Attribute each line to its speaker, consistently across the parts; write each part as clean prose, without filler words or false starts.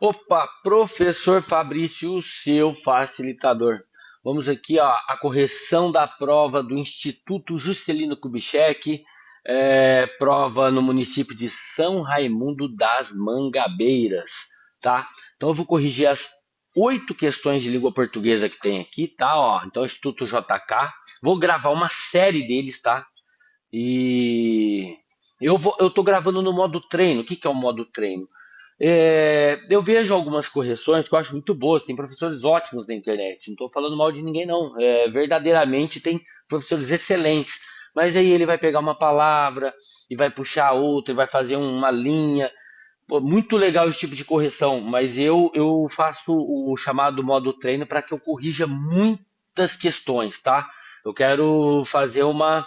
Speaker 1: Opa, professor Fabrício, o seu facilitador. Vamos aqui, ó, a correção da prova do Instituto Juscelino Kubitschek, prova no município de São Raimundo das Mangabeiras, tá? Então eu vou corrigir as 8 questões de língua portuguesa que tem aqui, tá? Ó, então Instituto JK, vou gravar uma série deles, tá? E eu tô gravando no modo treino. O que que é o modo treino? Eu vejo algumas correções que eu acho muito boas. Tem professores ótimos na internet. Não estou falando mal de ninguém, não. Verdadeiramente tem professores excelentes. Mas aí ele vai pegar uma palavra e vai puxar outra, e vai fazer uma linha. Pô, muito legal esse tipo de correção. Mas eu faço o chamado modo treino para que eu corrija muitas questões, tá? Eu quero fazer uma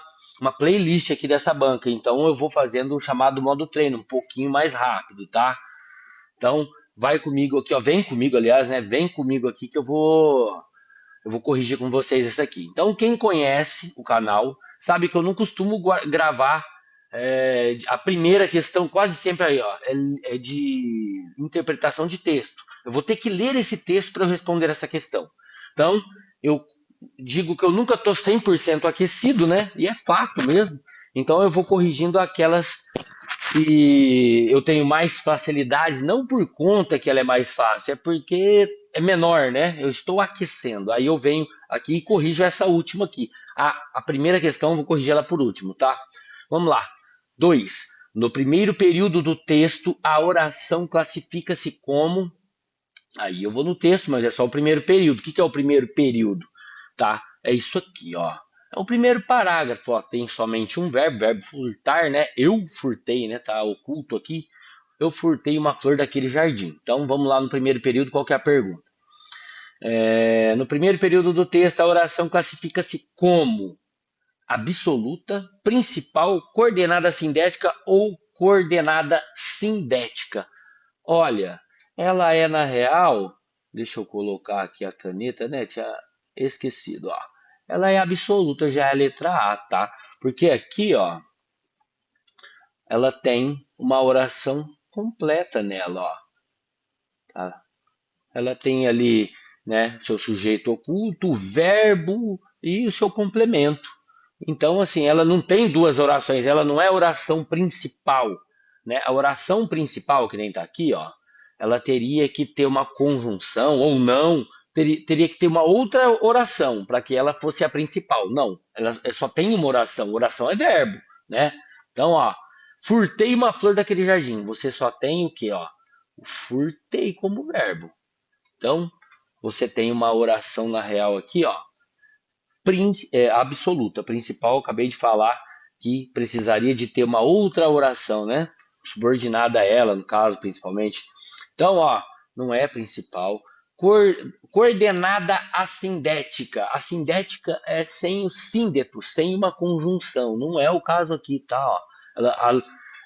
Speaker 1: playlist aqui dessa banca. Então eu vou fazendo o chamado modo treino, um pouquinho mais rápido, tá? Então, vai comigo aqui, ó, vem comigo, aliás, né? Vem comigo aqui que eu vou corrigir com vocês isso aqui. Então, quem conhece o canal sabe que eu não costumo gravar a primeira questão quase sempre aí, ó, é de interpretação de texto. Eu vou ter que ler esse texto para eu responder essa questão. Então, eu digo que eu nunca estou 100% aquecido, né? E é fato mesmo. Então, eu vou corrigindo aquelas e eu tenho mais facilidade, não por conta que ela é mais fácil, é porque é menor, né? Eu estou aquecendo. Aí eu venho aqui e corrijo essa última aqui. A primeira questão eu vou corrigir ela por último, tá? Vamos lá. 2. No primeiro período do texto, a oração classifica-se como. Aí eu vou no texto, mas é só o primeiro período. O que é o primeiro período? Tá? É isso aqui, ó. É o primeiro parágrafo, ó. Tem somente um verbo furtar, né? Eu furtei, né? Tá oculto aqui. Eu furtei uma flor daquele jardim. Então vamos lá no primeiro período, qual que é a pergunta? No primeiro período do texto, a oração classifica-se como absoluta, principal, coordenada sindética ou coordenada sindética. Olha, ela é na real. Deixa eu colocar aqui a caneta, né? Tinha esquecido, ó. Ela é absoluta, já é a letra A, tá? Porque aqui, ó, ela tem uma oração completa nela, ó. Tá? Ela tem ali, né, seu sujeito oculto, o verbo e o seu complemento. Então, assim, ela não tem duas orações, ela não é a oração principal, né? A oração principal, que nem tá aqui, ó, ela teria que ter uma conjunção ou não, teria que ter uma outra oração para que ela fosse a principal. Não, ela só tem uma oração. Oração é verbo, né? Então, ó, furtei uma flor daquele jardim. Você só tem o que, ó? O furtei como verbo. Então, você tem uma oração na real aqui, ó, absoluta, principal. Eu acabei de falar que precisaria de ter uma outra oração, né? Subordinada a ela, no caso, principalmente. Então, ó, não é principal. Cor, coordenada assindética. A sindética é sem o síndeto, sem uma conjunção. Não é o caso aqui, tá? Ó.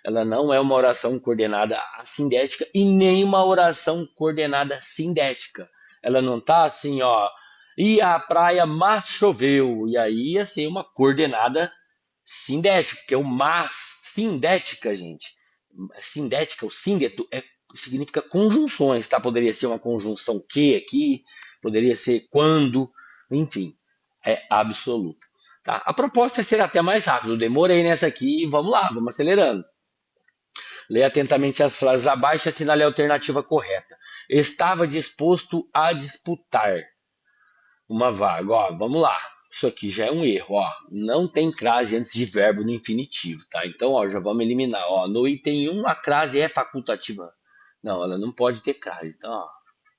Speaker 1: Ela não é uma oração coordenada assindética e nem uma oração coordenada sindética. Ela não tá assim, ó. E a praia mas choveu. E aí ia ser uma coordenada sindética, porque o mas, sindética, gente. Sindética, o síndeto, significa conjunções, tá? Poderia ser uma conjunção que aqui, poderia ser quando, enfim, é absoluta. Tá? A proposta é ser até mais rápido. Eu demorei nessa aqui, vamos lá, vamos acelerando. Leia atentamente as frases abaixo e assinale a alternativa correta. Estava disposto a disputar uma vaga. Ó, vamos lá. Isso aqui já é um erro, ó. Não tem crase antes de verbo no infinitivo, tá? Então, ó, já vamos eliminar. Ó, no item 1, a crase é facultativa. Não, ela não pode ter crase. Então,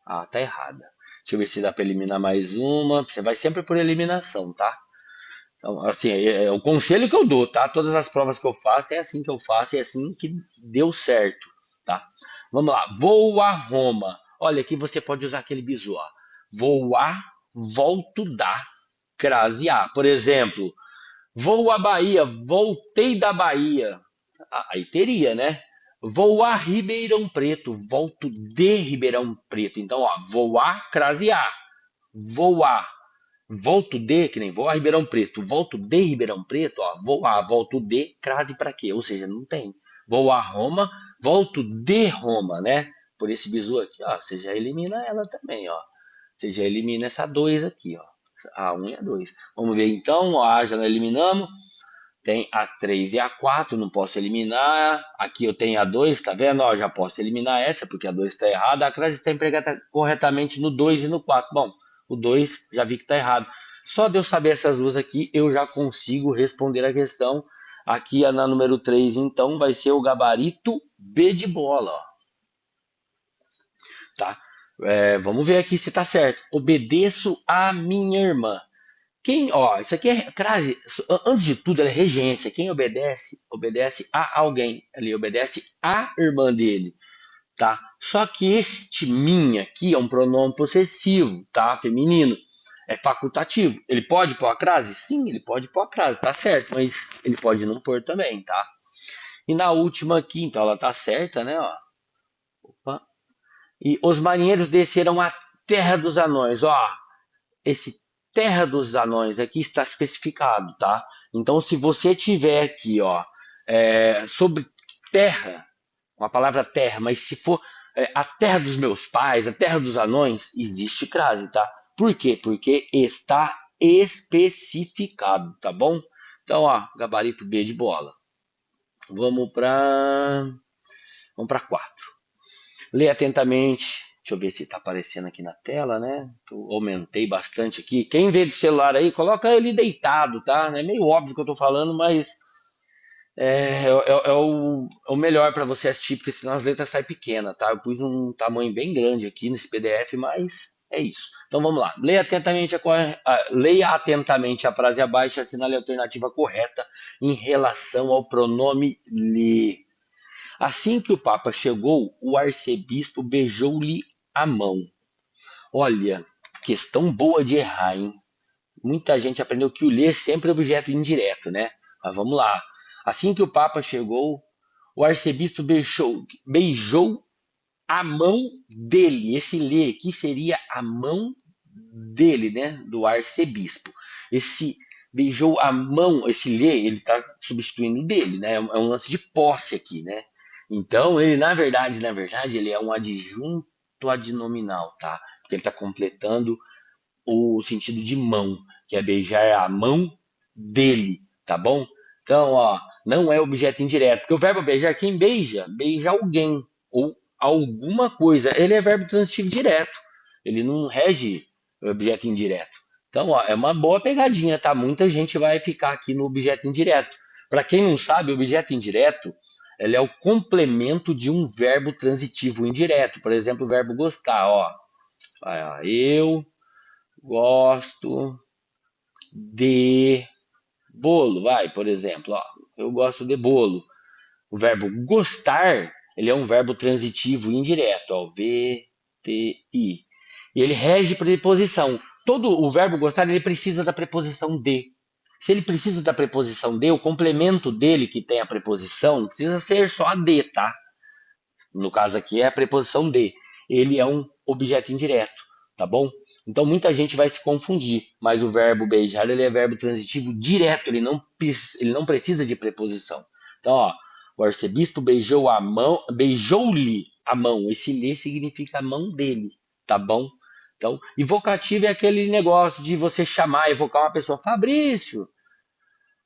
Speaker 1: ó, tá errada. Deixa eu ver se dá para eliminar mais uma. Você vai sempre por eliminação, tá? Então, assim, é o conselho que eu dou, tá? Todas as provas que eu faço é assim que eu faço, é assim que deu certo, tá? Vamos lá. Vou a Roma. Olha, aqui você pode usar aquele bizu, ó. Vou a, volto da, crase a. Por exemplo, vou à Bahia, voltei da Bahia. Aí teria, né? Vou a Ribeirão Preto, volto de Ribeirão Preto. Então, ó, vou a, crase a. Vou a, volto de, que nem vou a Ribeirão Preto, volto de Ribeirão Preto, ó, vou a, volto de, crase para quê? Ou seja, não tem. Vou a Roma, volto de Roma, né? por esse bizu aqui, ó, você já elimina ela também, ó. Você já elimina essa 2 aqui, ó. A 1 e a 2. Vamos ver então, ó, a já não eliminamos. Tem a 3 e a 4, não posso eliminar. Aqui eu tenho a 2, tá vendo? Ó, já posso eliminar essa, porque a 2 está errada. A crase está empregada corretamente no 2 e no 4. Bom, o 2 já vi que está errado. Só de eu saber essas duas aqui, eu já consigo responder a questão. Aqui na número 3, então, vai ser o gabarito B de bola, ó. Tá? Vamos ver aqui se tá certo. Obedeço a minha irmã. Quem, ó, isso aqui é crase. Antes de tudo, ela é regência. Quem obedece, obedece a alguém. Ele obedece à irmã dele, tá? Só que este minha aqui é um pronome possessivo, tá? Feminino. É facultativo. Ele pode pôr a crase? Sim, ele pode pôr a crase, tá certo. Mas ele pode não pôr também, tá? E na última aqui, então ela tá certa, né? Ó. Opa. E os marinheiros desceram a terra dos anões. Ó, esse terra dos anões aqui está especificado, tá? Então, se você tiver aqui, ó, sobre terra, uma palavra terra, mas se for a terra dos meus pais, a terra dos anões, existe crase, tá? Por quê? Porque está especificado, tá bom? Então, ó, gabarito B de bola. Vamos para 4. Lê atentamente. Deixa eu ver se está aparecendo aqui na tela, né? Eu aumentei bastante aqui. Quem vê de celular aí, coloca ele deitado, tá? É meio óbvio que eu tô falando, mas é o melhor para você assistir, porque senão as letras saem pequenas, tá? Eu pus um tamanho bem grande aqui nesse PDF, mas é isso. Então vamos lá. Leia atentamente a frase abaixo e assinale a alternativa correta em relação ao pronome lhe. Assim que o Papa chegou, o arcebispo beijou-lhe a mão. Olha, questão boa de errar, hein? Muita gente aprendeu que o lhe é sempre objeto indireto, né? Mas vamos lá. Assim que o Papa chegou, o arcebispo beijou a mão dele. Esse lhe aqui seria a mão dele, né? Do arcebispo. Esse beijou a mão, esse lhe, ele está substituindo o dele, né? É um lance de posse aqui, né? Então, ele, na verdade, ele é um adjunto adnominal, tá? Porque ele está completando o sentido de mão, que é beijar a mão dele, tá bom? Então, ó, não é objeto indireto, porque o verbo beijar, quem beija? Beija alguém ou alguma coisa. Ele é verbo transitivo direto, ele não rege o objeto indireto. Então, ó, é uma boa pegadinha, tá? Muita gente vai ficar aqui no objeto indireto. Para quem não sabe, o objeto indireto ele é o complemento de um verbo transitivo indireto. Por exemplo, o verbo gostar, ó. Eu gosto de bolo, vai, por exemplo, ó, eu gosto de bolo. O verbo gostar, ele é um verbo transitivo indireto, ó, VTI. E ele rege preposição. Todo o verbo gostar, ele precisa da preposição de. Se ele precisa da preposição de, o complemento dele que tem a preposição, não precisa ser só a de, tá? No caso aqui é a preposição de. Ele é um objeto indireto, tá bom? Então muita gente vai se confundir, mas o verbo beijar ele é verbo transitivo direto, ele não precisa de preposição. Então, ó, o arcebispo beijou a mão, beijou-lhe a mão. Esse lhe significa a mão dele, tá bom? Então, e vocativo é aquele negócio de você chamar, evocar uma pessoa, Fabrício,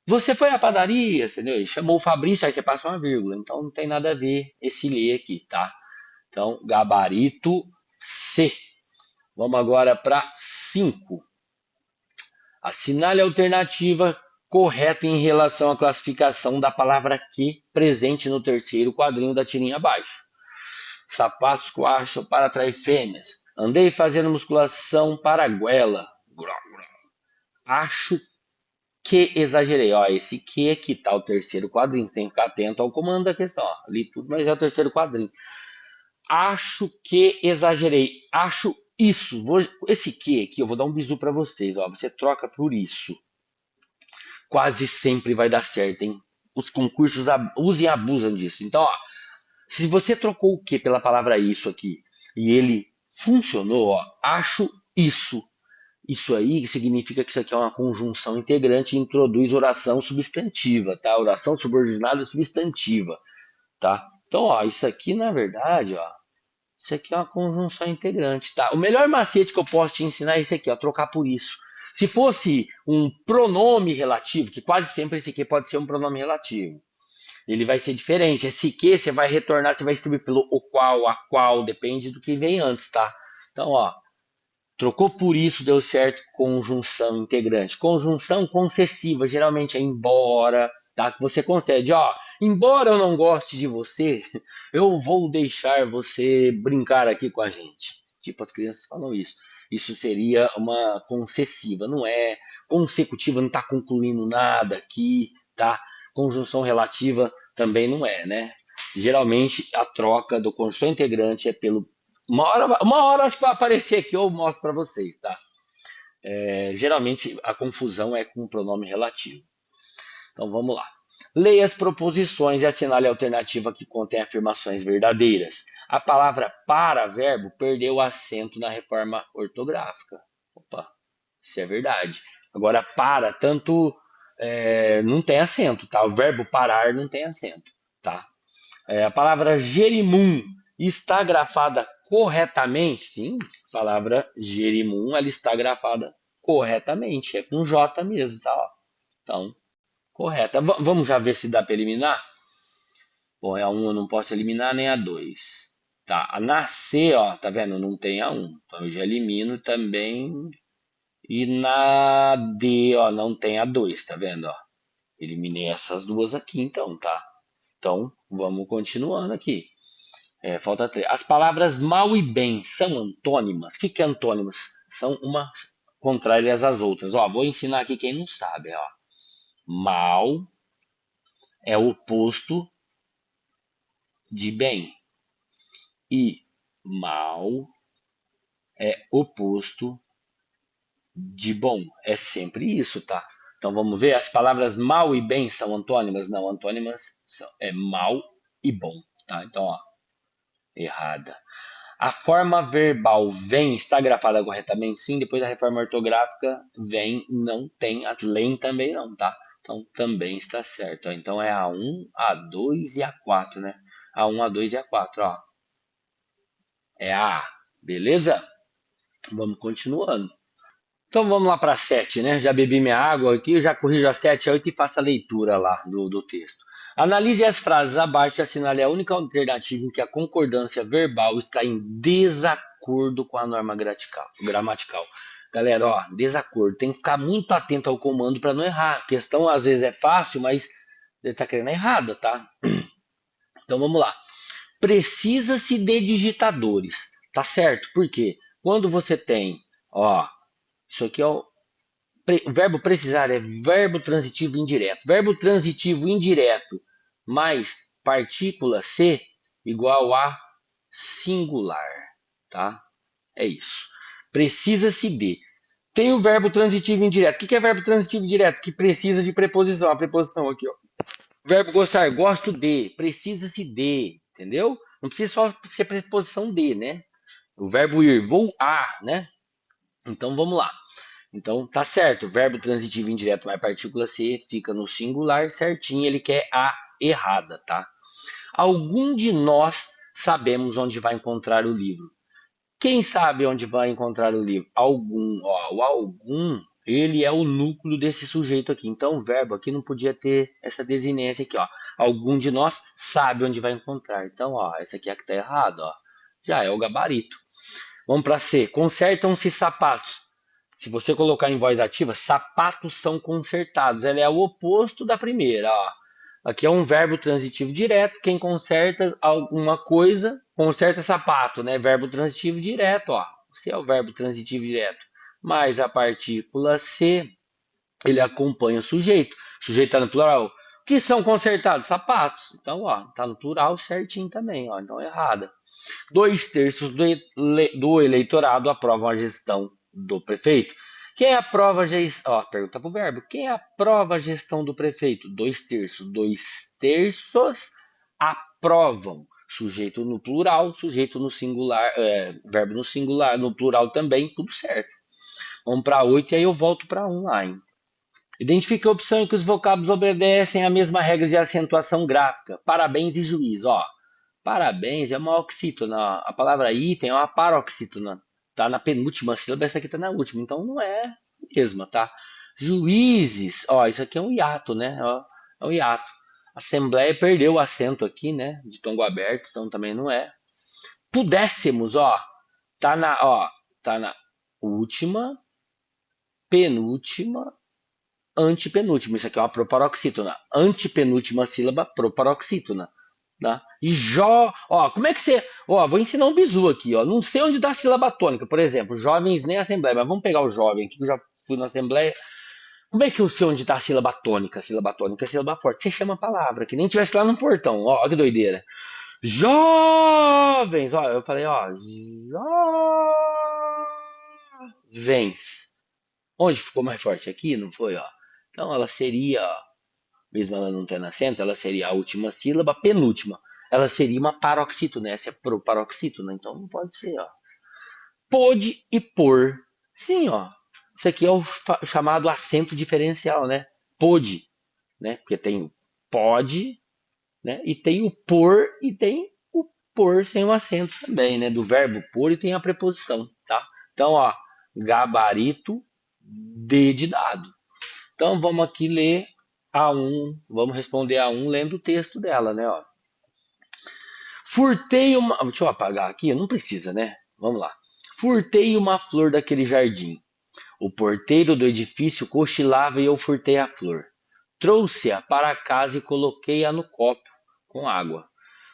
Speaker 1: você foi à padaria, entendeu? Ele chamou o Fabrício, aí você passa uma vírgula. Então não tem nada a ver esse lê aqui, tá? Então, gabarito C. Vamos agora para 5. Assinale a alternativa correta em relação à classificação da palavra que presente no terceiro quadrinho da tirinha abaixo. Sapatos coacho para atrair fêmeas. Andei fazendo musculação para a goela. Acho que exagerei. Ó, esse que aqui tá o terceiro quadrinho. Tem que ficar atento ao comando da questão. Ó. Li tudo, mas é o terceiro quadrinho. Acho que exagerei. Acho isso. Esse que aqui eu vou dar um bisu para vocês. Ó. Você troca por isso. Quase sempre vai dar certo, hein? Os concursos usam e abusam disso. Então, ó, se você trocou o que pela palavra isso aqui e ele funcionou, ó, acho isso. Isso aí significa que isso aqui é uma conjunção integrante e introduz oração substantiva, tá? Oração subordinada substantiva, tá? Então, ó, isso aqui na verdade, ó, Isso aqui é uma conjunção integrante, tá? O melhor macete que eu posso te ensinar é esse aqui, ó, trocar por isso. Se fosse um pronome relativo, que quase sempre esse aqui pode ser um pronome relativo, ele vai ser diferente. Esse que você vai retornar, você vai distribuir pelo o qual, a qual, depende do que vem antes, tá? Então, ó, trocou por isso, deu certo, conjunção integrante. Conjunção concessiva, geralmente é embora, tá? Que você concede, ó, embora eu não goste de você, eu vou deixar você brincar aqui com a gente. Tipo, as crianças falam isso. Isso seria uma concessiva, não é consecutiva, não está concluindo nada aqui, tá? Conjunção relativa também não é, né? Geralmente a troca do conjunção integrante é pelo uma hora acho que vai aparecer aqui, eu mostro para vocês, tá? Geralmente a confusão é com o pronome relativo. Então vamos lá. Leia as proposições e assinale a alternativa que contém afirmações verdadeiras. A palavra para verbo perdeu acento na reforma ortográfica. Opa, isso é verdade. Agora para, tanto não tem acento, tá? O verbo parar não tem acento, tá? A palavra gerimum está grafada corretamente? Sim, a palavra gerimum ela está grafada corretamente. É com J mesmo, tá? Ó. Então, correta. Vamos já ver se dá para eliminar? Bom, a 1 eu não posso eliminar, nem a 2. Tá, a na C, ó, tá vendo? Não tem a 1. Então eu já elimino também. E na D, ó, não tem a 2, tá vendo? Ó? Eliminei essas duas aqui, então, tá? Então, vamos continuando aqui. Falta 3. As palavras mal e bem são antônimas. O que é antônimas? São umas contrárias às outras. Ó, vou ensinar aqui quem não sabe. Ó. Mal é o oposto de bem. E mal é oposto de bom. É sempre isso, tá? Então vamos ver. As palavras mal e bem são antônimas? Não, antônimas é mal e bom. Tá? Então, ó, errada. A forma verbal vem está grafada corretamente? Sim. Depois da reforma ortográfica, vem, não tem. A lem também não, tá? Então também está certo. Ó. Então é a 1, a 2 e a 4, né? A 1, a 2 e a 4, ó. É a A. Beleza? Vamos continuando. Então vamos lá para 7, né? Já bebi minha água aqui, já corrijo a 7 a 8 e faço a leitura lá do texto. Analise as frases abaixo e assinale a única alternativa em que a concordância verbal está em desacordo com a norma gramatical. Galera, ó, desacordo. Tem que ficar muito atento ao comando para não errar. A questão às vezes é fácil, mas você está querendo a errada, tá? Então vamos lá. Precisa-se de digitadores, tá certo? Por quê? Quando você tem, ó, isso aqui é o verbo precisar é verbo transitivo indireto. Verbo transitivo indireto mais partícula ser igual a singular, tá? É isso. Precisa-se de. Tem o verbo transitivo indireto. O que é verbo transitivo indireto? Que precisa de preposição. A preposição aqui, ó. Verbo gostar, gosto de. Precisa-se de, entendeu? Não precisa só ser preposição de, né? O verbo ir, vou a, né? Então vamos lá. Então tá certo, verbo transitivo indireto mais partícula ser fica no singular certinho, ele quer a errada, tá? Algum de nós sabemos onde vai encontrar o livro. Quem sabe onde vai encontrar o livro? Algum, ó, o algum, ele é o núcleo desse sujeito aqui. Então o verbo aqui não podia ter essa desinência aqui, ó. Algum de nós sabe onde vai encontrar. Então, ó, essa aqui é a que tá errada, ó. Já é o gabarito. Vamos para C. Consertam-se sapatos. Se você colocar em voz ativa, sapatos são consertados. Ela é o oposto da primeira. Ó. Aqui é um verbo transitivo direto. Quem conserta alguma coisa, conserta sapato, né? Verbo transitivo direto. Ó. Se é o verbo transitivo direto. Mais a partícula C, ele acompanha o sujeito. O sujeito está no plural. O que são consertados? Sapatos. Então, ó, tá no plural certinho também. Ó. Então, errada. 2/3 do eleitorado aprovam a gestão do prefeito. Quem aprova a gestão? Pergunta para o verbo. Quem aprova a gestão do prefeito? 2/3. 2/3 aprovam. Sujeito no plural, sujeito no singular, verbo no singular, no plural também, tudo certo. Vamos para 8 e aí eu volto para 1 lá, hein? Identifique a opção em que os vocábulos obedecem à mesma regra de acentuação gráfica. Parabéns e juiz. Ó, Parabéns é uma oxítona. A palavra hífen é uma paroxítona. Tá na penúltima sílaba, essa aqui tá na última. Então não é a mesma, tá? Juízes, ó, isso aqui é um hiato, né? Ó, é um hiato. Assembleia perdeu o acento aqui, né? De tongo aberto, então também não é. Pudéssemos, ó, tá na última, penúltima, antepenúltima. Isso aqui é uma proparoxítona. Antepenúltima sílaba, proparoxítona. Tá? E ó, como é que você. Ó, vou ensinar um bizu aqui, ó. Não sei onde dá a sílaba tônica, por exemplo, jovens nem assembleia, mas vamos pegar o jovem aqui, que eu já fui na assembleia. Como é que eu sei onde tá a sílaba tônica? Sílaba tônica é sílaba forte. Você chama a palavra, que nem tivesse lá no portão. Ó, que doideira. Jovens! Ó, eu falei, ó, jovens. Onde ficou mais forte? Aqui, não foi, ó. Então ela seria, ó, mesmo ela não tendo acento, ela seria a última sílaba, penúltima. Ela seria uma paroxítona, essa é paroxítona, então não pode ser, ó. Pôde e por. Sim, ó. Isso aqui é o chamado acento diferencial, né? Pôde, né? Porque tem o pode, né? E tem o por e tem o por sem o acento também, né? Do verbo por e tem a preposição, tá? Então, ó, gabarito de dado. Então, vamos aqui ler A1, vamos responder A1 lendo o texto dela, né? Ó. Furtei uma. Deixa eu apagar aqui, não precisa, né? Vamos lá. Furtei uma flor daquele jardim. O porteiro do edifício cochilava e eu furtei a flor. Trouxe-a para casa e coloquei-a no copo com água.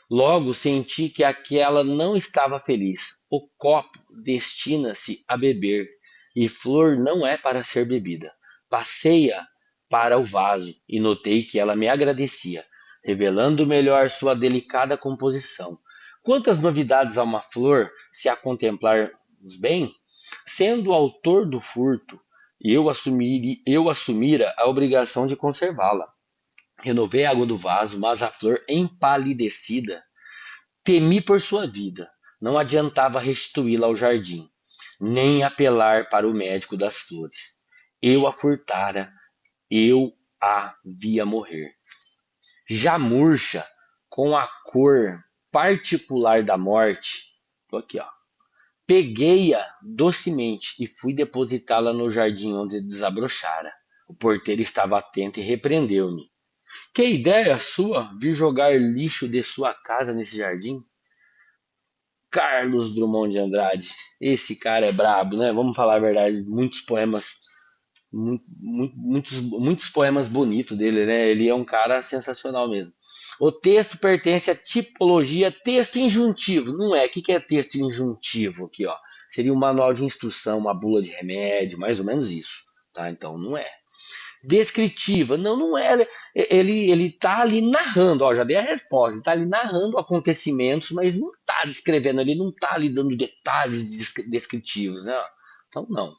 Speaker 1: Logo senti que aquela não estava feliz. O copo destina-se a beber, e flor não é para ser bebida. Passei-a para o vaso e notei que ela me agradecia, revelando melhor sua delicada composição. Quantas novidades a uma flor, se a contemplarmos bem? Sendo o autor do furto, eu assumira a obrigação de conservá-la. Renovei a água do vaso, mas a flor empalidecida temi por sua vida. Não adiantava restituí-la ao jardim, nem apelar para o médico das flores. Eu a furtara, eu a via morrer. Já murcha, com a cor particular da morte, tô aqui, ó. Peguei-a docemente e fui depositá-la no jardim onde desabrochara. O porteiro estava atento e repreendeu-me. Que ideia sua vir jogar lixo de sua casa nesse jardim? Carlos Drummond de Andrade. Esse cara é brabo, né? Vamos falar a verdade. Muitos poemas, muitos poemas bonitos dele, né? Ele é um cara sensacional mesmo. O texto pertence à tipologia texto injuntivo. Não é? O que é texto injuntivo aqui, ó? Seria um manual de instrução, uma bula de remédio, mais ou menos isso, tá? Então não é descritiva. Não, não é. Ele tá ali narrando, ó, já dei a resposta. Ele tá ali narrando acontecimentos, mas não tá descrevendo, ele não tá ali dando detalhes descritivos, né? Então, não.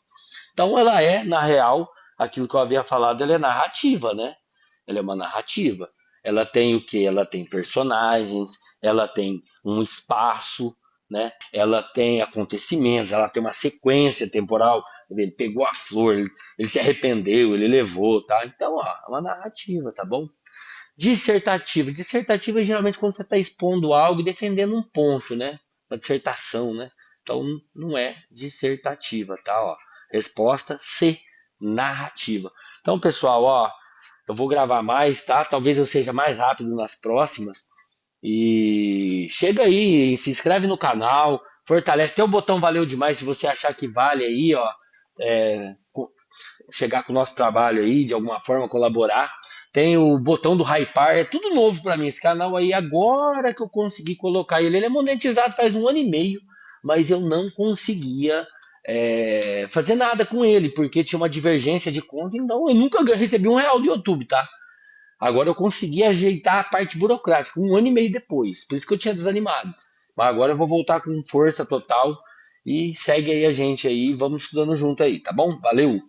Speaker 1: Então, ela é, na real, aquilo que eu havia falado, ela é narrativa, né? Ela é uma narrativa. Ela tem o que? Ela tem personagens, ela tem um espaço, né? Ela tem acontecimentos, ela tem uma sequência temporal. Ele pegou a flor, ele se arrependeu, ele levou, tá? Então, ó, é uma narrativa, tá bom? Dissertativa. Dissertativa é geralmente quando você está expondo algo e defendendo um ponto, né? Uma dissertação, né? Então, não é dissertativa, tá? Ó, resposta C, narrativa. Então, pessoal, ó, eu vou gravar mais, tá? Talvez eu seja mais rápido nas próximas. E chega aí, se inscreve no canal, fortalece. Tem o botão valeu demais se você achar que vale aí, ó. É, chegar com o nosso trabalho aí, de alguma forma colaborar. Tem o botão do Hypar, é tudo novo para mim. Esse canal aí, agora que eu consegui colocar ele, ele é monetizado faz 1 ano e meio, mas eu não conseguia fazer nada com ele, porque tinha uma divergência de conta, então eu nunca recebi R$ 1 do YouTube, tá? Agora eu consegui ajeitar a parte burocrática, 1 ano e meio depois, por isso que eu tinha desanimado. Mas agora eu vou voltar com força total e segue aí a gente aí, vamos estudando junto aí, tá bom? Valeu!